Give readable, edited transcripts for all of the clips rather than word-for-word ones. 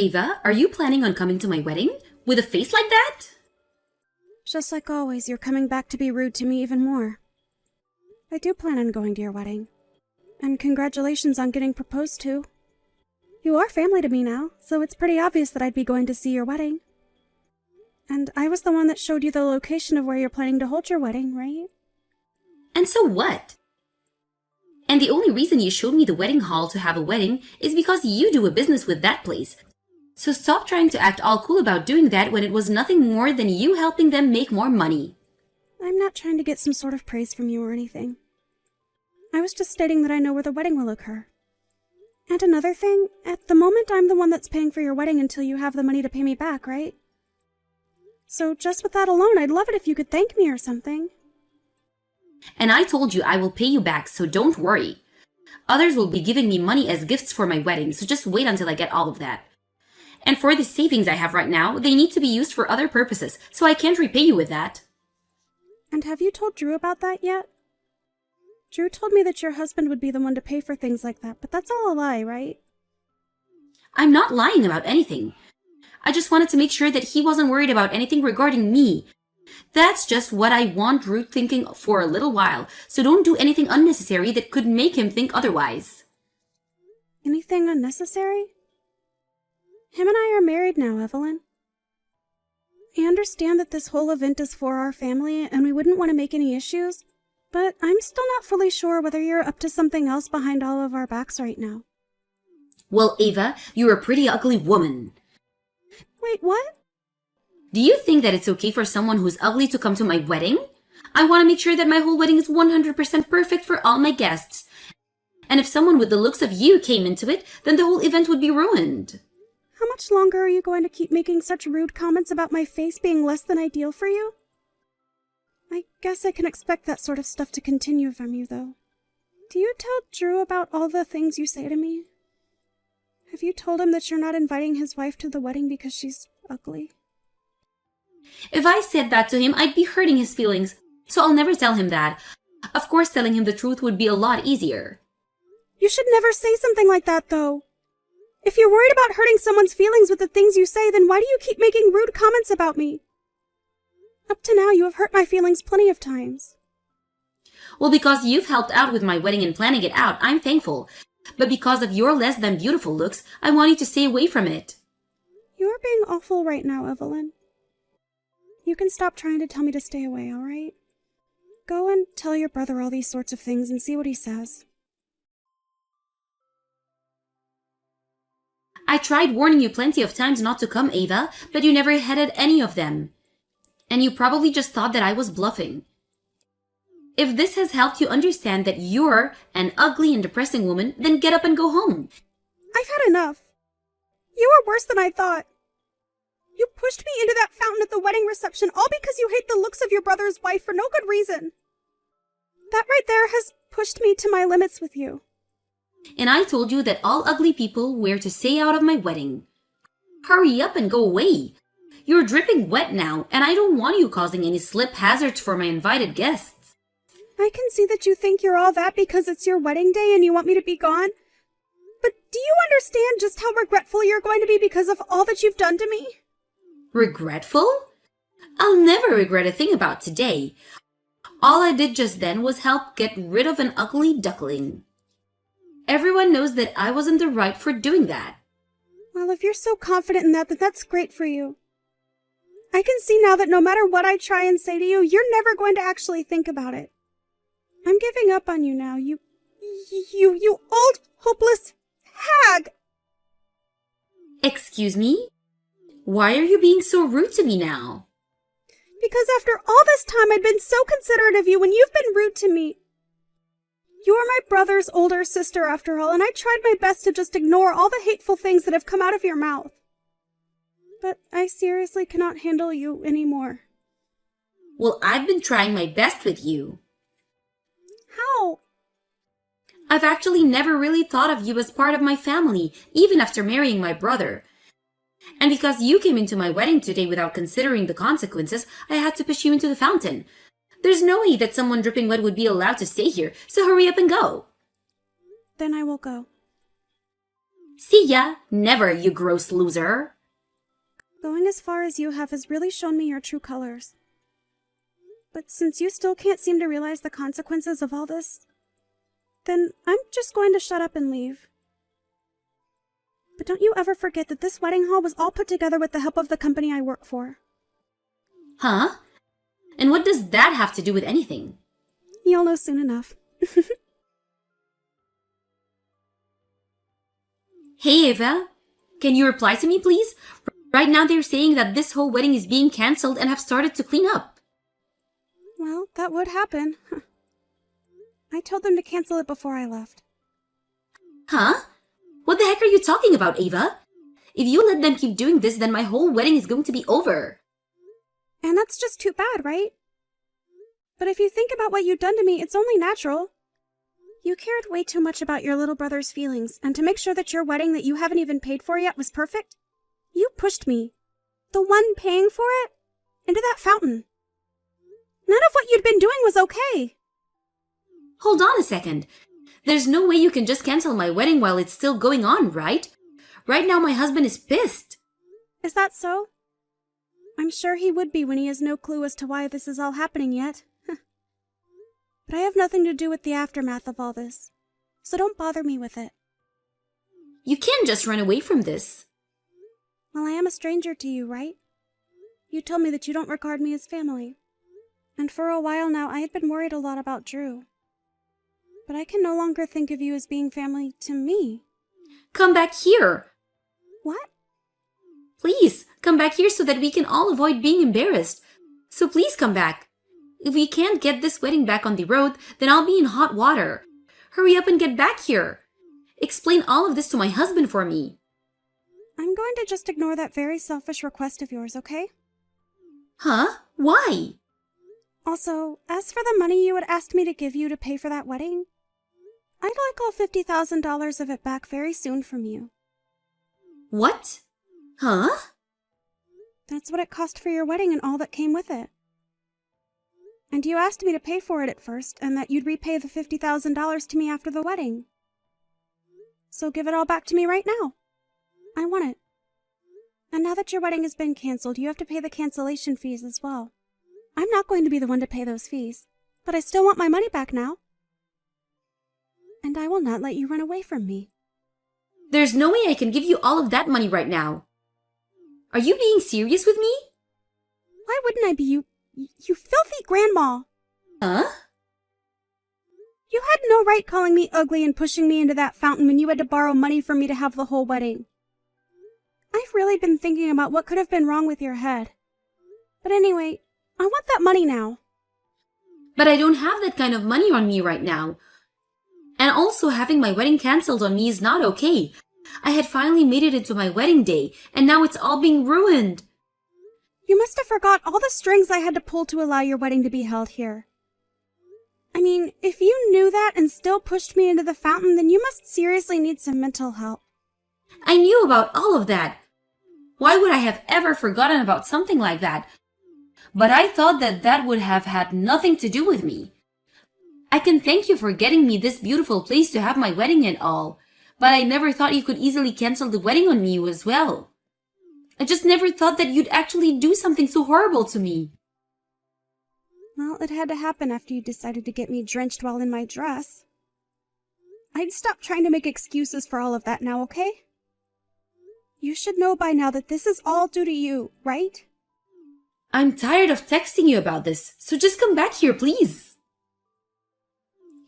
Ava, are you planning on coming to my wedding? With a face like that? Just like always, you're coming back to be rude to me even more. I do plan on going to your wedding. And congratulations on getting proposed to. You are family to me now, so it's pretty obvious that I'd be going to see your wedding. And I was the one that showed you the location of where you're planning to hold your wedding, right? And so what? And the only reason you showed me the wedding hall to have a wedding is because you do a business with that place. So stop trying to act all cool about doing that when it was nothing more than you helping them make more money. I'm not trying to get some sort of praise from you or anything. I was just stating that I know where the wedding will occur. And another thing, at the moment I'm the one that's paying for your wedding until you have the money to pay me back, right? So just with that alone, I'd love it if you could thank me or something. And I told you I will pay you back, so don't worry. Others will be giving me money as gifts for my wedding, so just wait until I get all of that. And for the savings I have right now, they need to be used for other purposes, so I can't repay you with that. And have you told Drew about that yet? Drew told me that your husband would be the one to pay for things like that, but that's all a lie, right? I'm not lying about anything. I just wanted to make sure that he wasn't worried about anything regarding me. That's just what I want Drew thinking for a little while, so don't do anything unnecessary that could make him think otherwise. Anything unnecessary? Him and I are married now, Evelyn. I understand that this whole event is for our family and we wouldn't want to make any issues, but I'm still not fully sure whether you're up to something else behind all of our backs right now. Well, Ava, you're a pretty ugly woman. Wait, what? Do you think that it's okay for someone who's ugly to come to my wedding? I want to make sure that my whole wedding is 100% perfect for all my guests. And if someone with the looks of you came into it, then the whole event would be ruined. How much longer are you going to keep making such rude comments about my face being less than ideal for you? I guess I can expect that sort of stuff to continue from you, though. Do you tell Drew about all the things you say to me? Have you told him that you're not inviting his wife to the wedding because she's ugly? If I said that to him, I'd be hurting his feelings, so I'll never tell him that. Of course, telling him the truth would be a lot easier. You should never say something like that, though. If you're worried about hurting someone's feelings with the things you say, then why do you keep making rude comments about me? Up to now, you have hurt my feelings plenty of times. Well, because you've helped out with my wedding and planning it out, I'm thankful. But because of your less than beautiful looks, I want you to stay away from it. You're being awful right now, Evelyn. You can stop trying to tell me to stay away, all right? Go and tell your brother all these sorts of things and see what he says. I tried warning you plenty of times not to come, Ava, but you never heeded any of them. And you probably just thought that I was bluffing. If this has helped you understand that you're an ugly and depressing woman, then get up and go home. I've had enough. You are worse than I thought. You pushed me into that fountain at the wedding reception all because you hate the looks of your brother's wife for no good reason. That right there has pushed me to my limits with you. And I told you that all ugly people were to stay out of my wedding. Hurry up and go away. You're dripping wet now, and I don't want you causing any slip hazards for my invited guests. I can see that you think you're all that because it's your wedding day and you want me to be gone. But do you understand just how regretful you're going to be because of all that you've done to me? Regretful? I'll never regret a thing about today. All I did just then was help get rid of an ugly duckling. Everyone knows that I was in the right for doing that. Well, if you're so confident in that, then that's great for you. I can see now that no matter what I try and say to you, you're never going to actually think about it. I'm giving up on you now, you old, hopeless hag! Excuse me? Why are you being so rude to me now? Because after all this time I'd been so considerate of you when you've been rude to me. You are my brother's older sister after all, and I tried my best to just ignore all the hateful things that have come out of your mouth. But I seriously cannot handle you anymore. Well, I've been trying my best with you. How? I've actually never really thought of you as part of my family, even after marrying my brother. And because you came into my wedding today without considering the consequences, I had to push you into the fountain. There's no way that someone dripping wet would be allowed to stay here, so hurry up and go. Then I will go. See ya! Never, you gross loser! Going as far as you have has really shown me your true colors. But since you still can't seem to realize the consequences of all this, then I'm just going to shut up and leave. But don't you ever forget that this wedding hall was all put together with the help of the company I work for. Huh? And what does that have to do with anything? You'll know soon enough. Hey, Ava. Can you reply to me, please? Right now they're saying that this whole wedding is being cancelled and have started to clean up. Well, that would happen. I told them to cancel it before I left. Huh? What the heck are you talking about, Ava? If you let them keep doing this, then my whole wedding is going to be over. And that's just too bad, right? But if you think about what you've done to me, it's only natural. You cared way too much about your little brother's feelings, and to make sure that your wedding that you haven't even paid for yet was perfect, you pushed me, the one paying for it, into that fountain. None of what you'd been doing was okay. Hold on a second. There's no way you can just cancel my wedding while it's still going on, right? Right now my husband is pissed. Is that so? I'm sure he would be when he has no clue as to why this is all happening yet. But I have nothing to do with the aftermath of all this, so don't bother me with it. You can't just run away from this. Well, I am a stranger to you, right? You told me that you don't regard me as family. And for a while now, I had been worried a lot about Drew. But I can no longer think of you as being family to me. Come back here. What? Please, come back here so that we can all avoid being embarrassed. So please come back. If we can't get this wedding back on the road, then I'll be in hot water. Hurry up and get back here. Explain all of this to my husband for me. I'm going to just ignore that very selfish request of yours, okay? Huh? Why? Also, as for the money you had asked me to give you to pay for that wedding, I'd like all $50,000 of it back very soon from you. What? Huh? That's what it cost for your wedding and all that came with it. And you asked me to pay for it at first, and that you'd repay the $50,000 to me after the wedding. So give it all back to me right now. I want it. And now that your wedding has been canceled, you have to pay the cancellation fees as well. I'm not going to be the one to pay those fees, but I still want my money back now. And I will not let you run away from me. There's no way I can give you all of that money right now. Are you being serious with me? Why wouldn't I be, you filthy grandma? Huh? You had no right calling me ugly and pushing me into that fountain when you had to borrow money from me to have the whole wedding. I've really been thinking about what could have been wrong with your head. But anyway, I want that money now. But I don't have that kind of money on me right now. And also having my wedding cancelled on me is not okay. I had finally made it into my wedding day, and now it's all being ruined. You must have forgot all the strings I had to pull to allow your wedding to be held here. I mean, if you knew that and still pushed me into the fountain, then you must seriously need some mental help. I knew about all of that. Why would I have ever forgotten about something like that? But I thought that that would have had nothing to do with me. I can thank you for getting me this beautiful place to have my wedding and all, but I never thought you could easily cancel the wedding on me as well. I just never thought that you'd actually do something so horrible to me. Well, it had to happen after you decided to get me drenched while in my dress. I'd stop trying to make excuses for all of that now, okay? You should know by now that this is all due to you, right? I'm tired of texting you about this, so just come back here, please.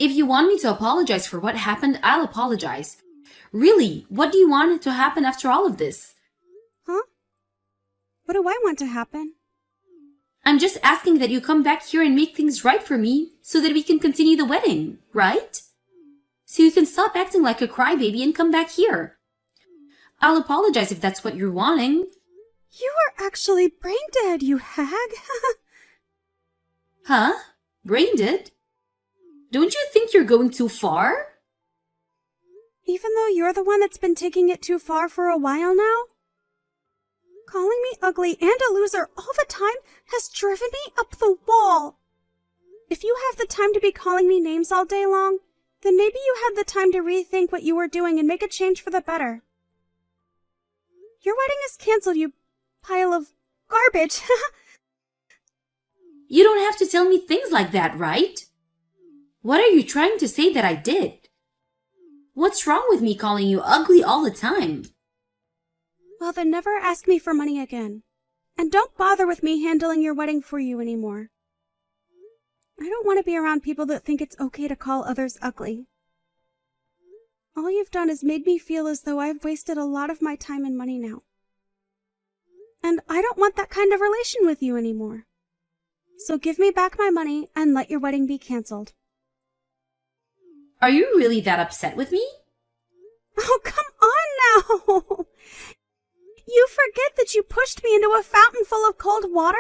If you want me to apologize for what happened, I'll apologize. Really, what do you want to happen after all of this? Huh? What do I want to happen? I'm just asking that you come back here and make things right for me so that we can continue the wedding, right? So you can stop acting like a crybaby and come back here. I'll apologize if that's what you're wanting. You are actually brain dead, you hag. Huh? Brain dead? Don't you think you're going too far? Even though you're the one that's been taking it too far for a while now? Calling me ugly and a loser all the time has driven me up the wall. If you have the time to be calling me names all day long, then maybe you had the time to rethink what you were doing and make a change for the better. Your wedding is canceled, you pile of garbage. You don't have to tell me things like that, right? What are you trying to say that I did? What's wrong with me calling you ugly all the time? Well, then never ask me for money again. And don't bother with me handling your wedding for you anymore. I don't want to be around people that think it's okay to call others ugly. All you've done is made me feel as though I've wasted a lot of my time and money now. And I don't want that kind of relation with you anymore. So give me back my money and let your wedding be canceled. Are you really that upset with me? Oh, come on now! You forget that you pushed me into a fountain full of cold water?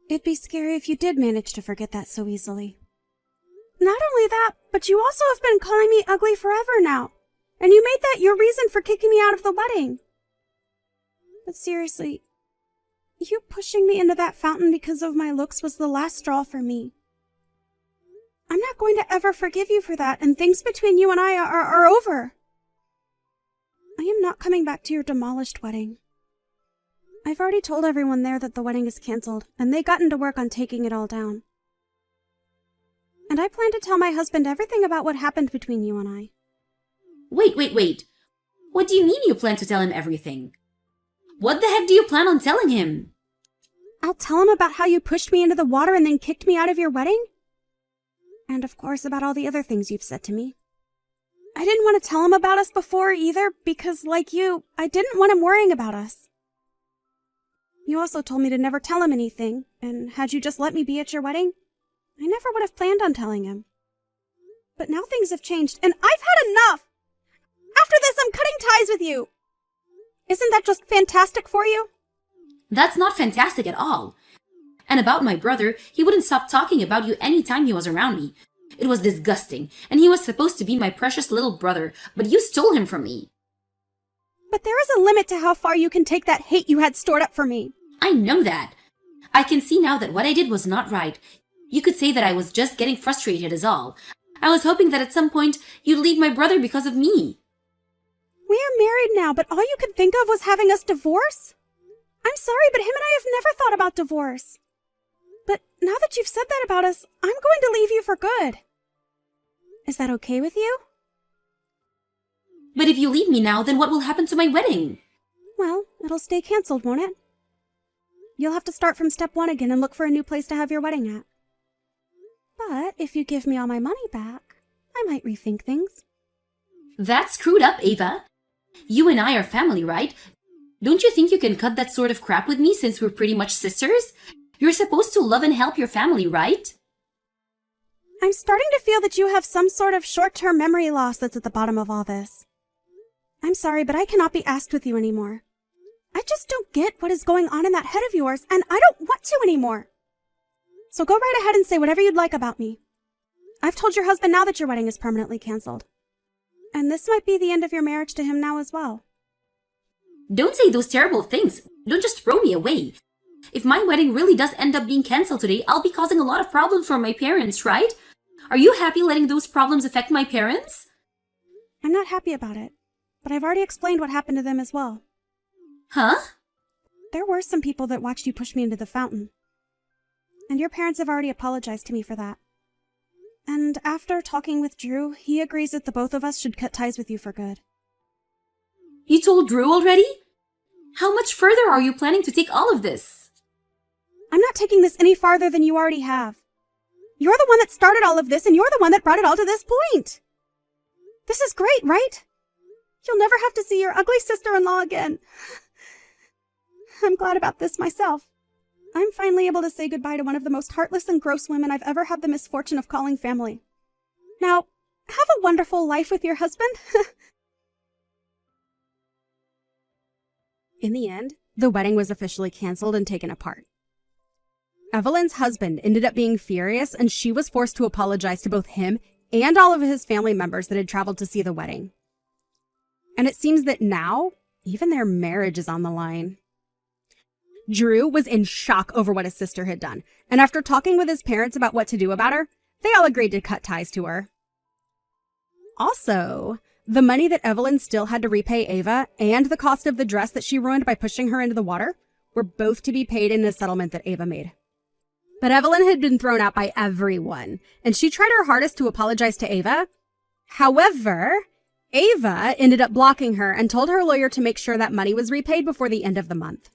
It'd be scary if you did manage to forget that so easily. Not only that, but you also have been calling me ugly forever now, and you made that your reason for kicking me out of the wedding. But seriously, you pushing me into that fountain because of my looks was the last straw for me. I'm not going to ever forgive you for that, and things between you and I are over. I am not coming back to your demolished wedding. I've already told everyone there that the wedding is canceled, and they got into work on taking it all down. And I plan to tell my husband everything about what happened between you and I. Wait. What do you mean you plan to tell him everything? What the heck do you plan on telling him? I'll tell him about how you pushed me into the water and then kicked me out of your wedding? And of course about all the other things you've said to me. I didn't want to tell him about us before either because, like you, I didn't want him worrying about us. You also told me to never tell him anything, and had you just let me be at your wedding, I never would have planned on telling him. But now things have changed, and I've had enough! After this, I'm cutting ties with you! Isn't that just fantastic for you? That's not fantastic at all. And about my brother, he wouldn't stop talking about you any time he was around me. It was disgusting, and he was supposed to be my precious little brother, but you stole him from me. But there is a limit to how far you can take that hate you had stored up for me. I know that. I can see now that what I did was not right. You could say that I was just getting frustrated is all. I was hoping that at some point you'd leave my brother because of me. We are married now, but all you could think of was having us divorce? I'm sorry, but him and I have never thought about divorce. But now that you've said that about us, I'm going to leave you for good. Is that okay with you? But if you leave me now, then what will happen to my wedding? Well, it'll stay canceled, won't it? You'll have to start from step one again and look for a new place to have your wedding at. But if you give me all my money back, I might rethink things. That's screwed up, Ava. You and I are family, right? Don't you think you can cut that sort of crap with me since we're pretty much sisters? You're supposed to love and help your family, right? I'm starting to feel that you have some sort of short-term memory loss that's at the bottom of all this. I'm sorry, but I cannot be asked with you anymore. I just don't get what is going on in that head of yours, and I don't want to anymore. So go right ahead and say whatever you'd like about me. I've told your husband now that your wedding is permanently canceled. And this might be the end of your marriage to him now as well. Don't say those terrible things. Don't just throw me away. If my wedding really does end up being canceled today, I'll be causing a lot of problems for my parents, right? Are you happy letting those problems affect my parents? I'm not happy about it, but I've already explained what happened to them as well. Huh? There were some people that watched you push me into the fountain. And your parents have already apologized to me for that. And after talking with Drew, he agrees that the both of us should cut ties with you for good. You told Drew already? How much further are you planning to take all of this? I'm not taking this any farther than you already have. You're the one that started all of this, and you're the one that brought it all to this point. This is great, right? You'll never have to see your ugly sister-in-law again. I'm glad about this myself. I'm finally able to say goodbye to one of the most heartless and gross women I've ever had the misfortune of calling family. Now, have a wonderful life with your husband. In the end, the wedding was officially canceled and taken apart. Evelyn's husband ended up being furious, and she was forced to apologize to both him and all of his family members that had traveled to see the wedding. And it seems that now, even their marriage is on the line. Drew was in shock over what his sister had done, and after talking with his parents about what to do about her, they all agreed to cut ties to her. Also, The money that Evelyn still had to repay Ava and the cost of the dress that she ruined by pushing her into the water were both to be paid in a settlement that Ava made. But Evelyn had been thrown out by everyone, and she tried her hardest to apologize to Ava. However, Ava ended up blocking her and told her lawyer to make sure that money was repaid before the end of the month.